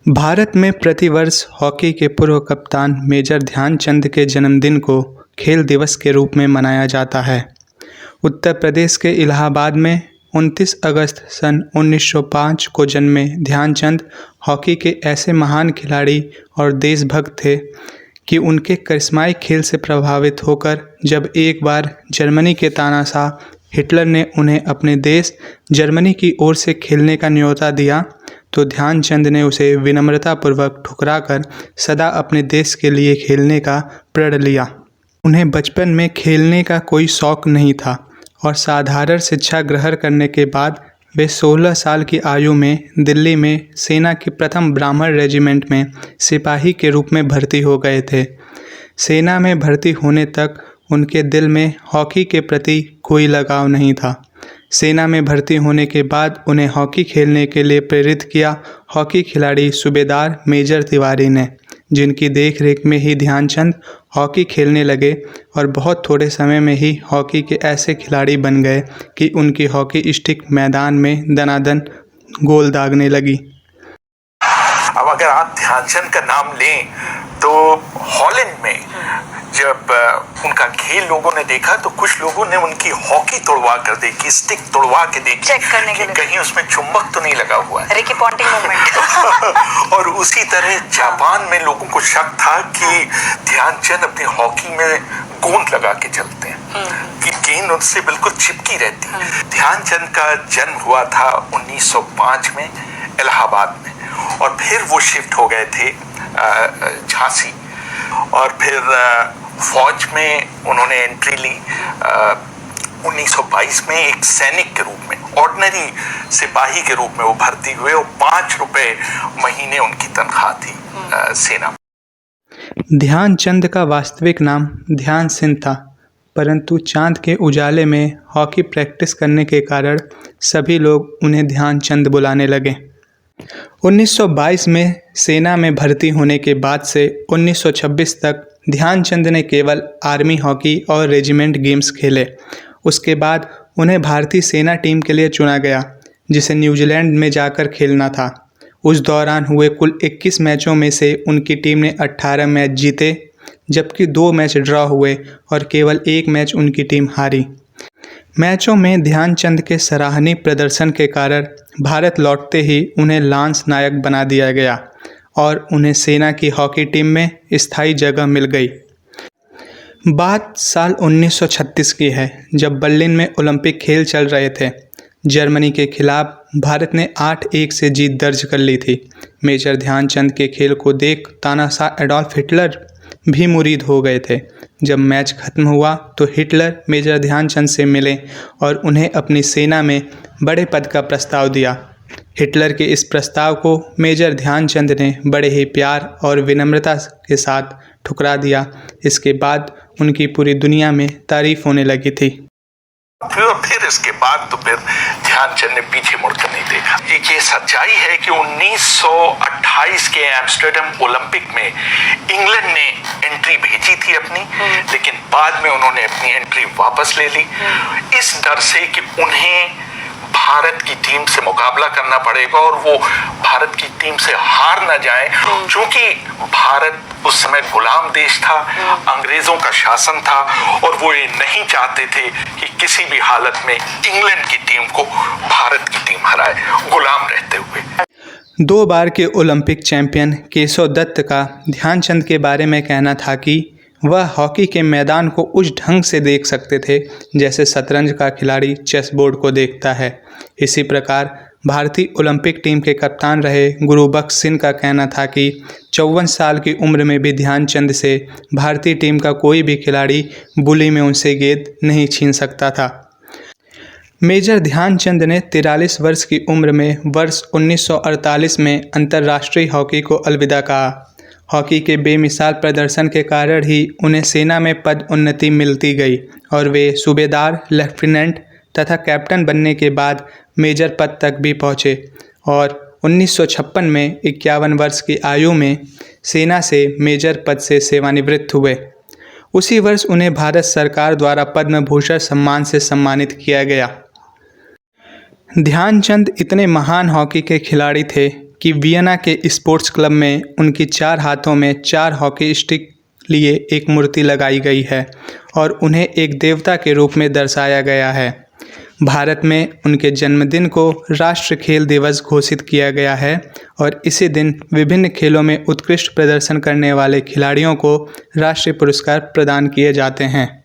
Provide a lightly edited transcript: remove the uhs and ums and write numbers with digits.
भारत में प्रतिवर्ष हॉकी के पूर्व कप्तान मेजर ध्यानचंद के जन्मदिन को खेल दिवस के रूप में मनाया जाता है। उत्तर प्रदेश के इलाहाबाद में 29 अगस्त सन 1905 को जन्मे ध्यानचंद हॉकी के ऐसे महान खिलाड़ी और देशभक्त थे कि उनके करिश्माई खेल से प्रभावित होकर जब एक बार जर्मनी के तानाशाह हिटलर ने उन्हें अपने देश जर्मनी की ओर से खेलने का न्योता दिया तो ध्यानचंद ने उसे विनम्रतापूर्वक ठुकराकर सदा अपने देश के लिए खेलने का प्रण लिया। उन्हें बचपन में खेलने का कोई शौक नहीं था और साधारण शिक्षा ग्रहण करने के बाद वे 16 साल की आयु में दिल्ली में सेना की प्रथम ब्राह्मण रेजिमेंट में सिपाही के रूप में भर्ती हो गए थे। सेना में भर्ती होने तक उनके दिल में हॉकी के प्रति कोई लगाव नहीं था। सेना में भर्ती होने के बाद उन्हें हॉकी खेलने के लिए प्रेरित किया हॉकी खिलाड़ी सूबेदार मेजर तिवारी ने, जिनकी देखरेख में ही ध्यानचंद हॉकी खेलने लगे और बहुत थोड़े समय में ही हॉकी के ऐसे खिलाड़ी बन गए कि उनकी हॉकी स्टिक मैदान में दनादन गोल दागने लगी। अब अगर आप ध्यानचंद का नाम लें तो हॉलैंड में जब उनका खेल लोगों ने देखा तो कुछ लोगों ने उनकी हॉकी तोड़वा कर देखी, स्टिक तोड़वा के देखी, चेक करने के लिए कहीं उसमें चुंबक तो नहीं लगा हुआ है। Ricky Ponting movement. और उसी तरह जापान में लोगों को शक था कि ध्यानचंद अपनी हॉकी में गोंद लगा के चलते हैं कि गेंद उनसे बिल्कुल चिपकी रहती है। ध्यानचंद का जन्म हुआ था 1905 में इलाहाबाद में और फिर वो शिफ्ट हो गए थे झांसी और फिर फौज में उन्होंने एंट्री ली 1922 में एक सैनिक के रूप में, ऑर्डिनरी सिपाही के रूप में वो भर्ती हुए और 5 रुपए महीने उनकी तनख्वाह थी सेना। ध्यानचंद का वास्तविक नाम ध्यान सिंह था, परंतु चांद के उजाले में हॉकी प्रैक्टिस करने के कारण सभी लोग उन्हें ध्यानचंद बुलाने लगे। 1922 में सेना में भर्ती होने के बाद से 1926 तक ध्यानचंद ने केवल आर्मी हॉकी और रेजिमेंट गेम्स खेले। उसके बाद उन्हें भारतीय सेना टीम के लिए चुना गया, जिसे न्यूजीलैंड में जाकर खेलना था। उस दौरान हुए कुल 21 मैचों में से उनकी टीम ने 18 मैच जीते, जबकि 2 मैच ड्रॉ हुए और केवल 1 मैच उनकी टीम हारी। मैचों में ध्यानचंद के सराहनीय प्रदर्शन के कारण भारत लौटते ही उन्हें लांस नायक बना दिया गया और उन्हें सेना की हॉकी टीम में स्थायी जगह मिल गई। बात साल 1936 की है, जब बर्लिन में ओलंपिक खेल चल रहे थे। जर्मनी के खिलाफ भारत ने 8-1 से जीत दर्ज कर ली थी। मेजर ध्यानचंद के खेल को देख तानाशाह एडोल्फ हिटलर भी मुरीद हो गए थे। जब मैच खत्म हुआ तो हिटलर मेजर ध्यानचंद से मिले और उन्हें अपनी सेना में बड़े पद का प्रस्ताव दिया। हिटलर के इस प्रस्ताव को मेजर ध्यानचंद ने बड़े ही प्यार और विनम्रता के साथ ठुकरा दिया। इसके बाद उनकी पूरी दुनिया में तारीफ होने लगी थी। फिर इसके बाद तो फिर ध्यानचंद ने पीछे मुड़कर नहीं देखा। ये सच्चाई है कि 1928 के एम्स्टर्डम ओलंपिक में इंग्लैंड ने एंट्री भेजी थी अपनी, लेकिन बाद में उन्होंने अपनी एंट्री वापस ले ली इस डर से कि उन्हें भारत की टीम से मुकाबला करना पड़ेगा और वो भारत की टीम से हार ना जाए, क्योंकि भारत उस समय गुलाम देश था, अंग्रेजों का शासन था और वो ये नहीं चाहते थे कि किसी भी हालत में इंग्लैंड की टीम को भारत की टीम हराए गुलाम रहते हुए। 2 बार के ओलंपिक चैंपियन केशव दत्त का ध्यानचंद के बारे में कहना था कि वह हॉकी के मैदान को उस ढंग से देख सकते थे जैसे शतरंज का खिलाड़ी चेस बोर्ड को देखता है। इसी प्रकार भारतीय ओलंपिक टीम के कप्तान रहे गुरुबख्श सिंह का कहना था कि 54 साल की उम्र में भी ध्यानचंद से भारतीय टीम का कोई भी खिलाड़ी बुली में उनसे गेंद नहीं छीन सकता था। मेजर ध्यानचंद ने 43 वर्ष की उम्र में वर्ष 1948 में अंतर्राष्ट्रीय हॉकी को अलविदा कहा। हॉकी के बेमिसाल प्रदर्शन के कारण ही उन्हें सेना में पद उन्नति मिलती गई और वे सूबेदार, लेफ्टिनेंट तथा कैप्टन बनने के बाद मेजर पद तक भी पहुँचे और 1956 में 51 वर्ष की आयु में सेना से मेजर पद से सेवानिवृत्त हुए। उसी वर्ष उन्हें भारत सरकार द्वारा पद्म भूषण सम्मान से सम्मानित किया गया। ध्यानचंद इतने महान हॉकी के खिलाड़ी थे कि वियना के स्पोर्ट्स क्लब में उनकी 4 हाथों में 4 हॉकी स्टिक लिए एक मूर्ति लगाई गई है और उन्हें एक देवता के रूप में दर्शाया गया है। भारत में उनके जन्मदिन को राष्ट्रीय खेल दिवस घोषित किया गया है और इसी दिन विभिन्न खेलों में उत्कृष्ट प्रदर्शन करने वाले खिलाड़ियों को राष्ट्रीय पुरस्कार प्रदान किए जाते हैं।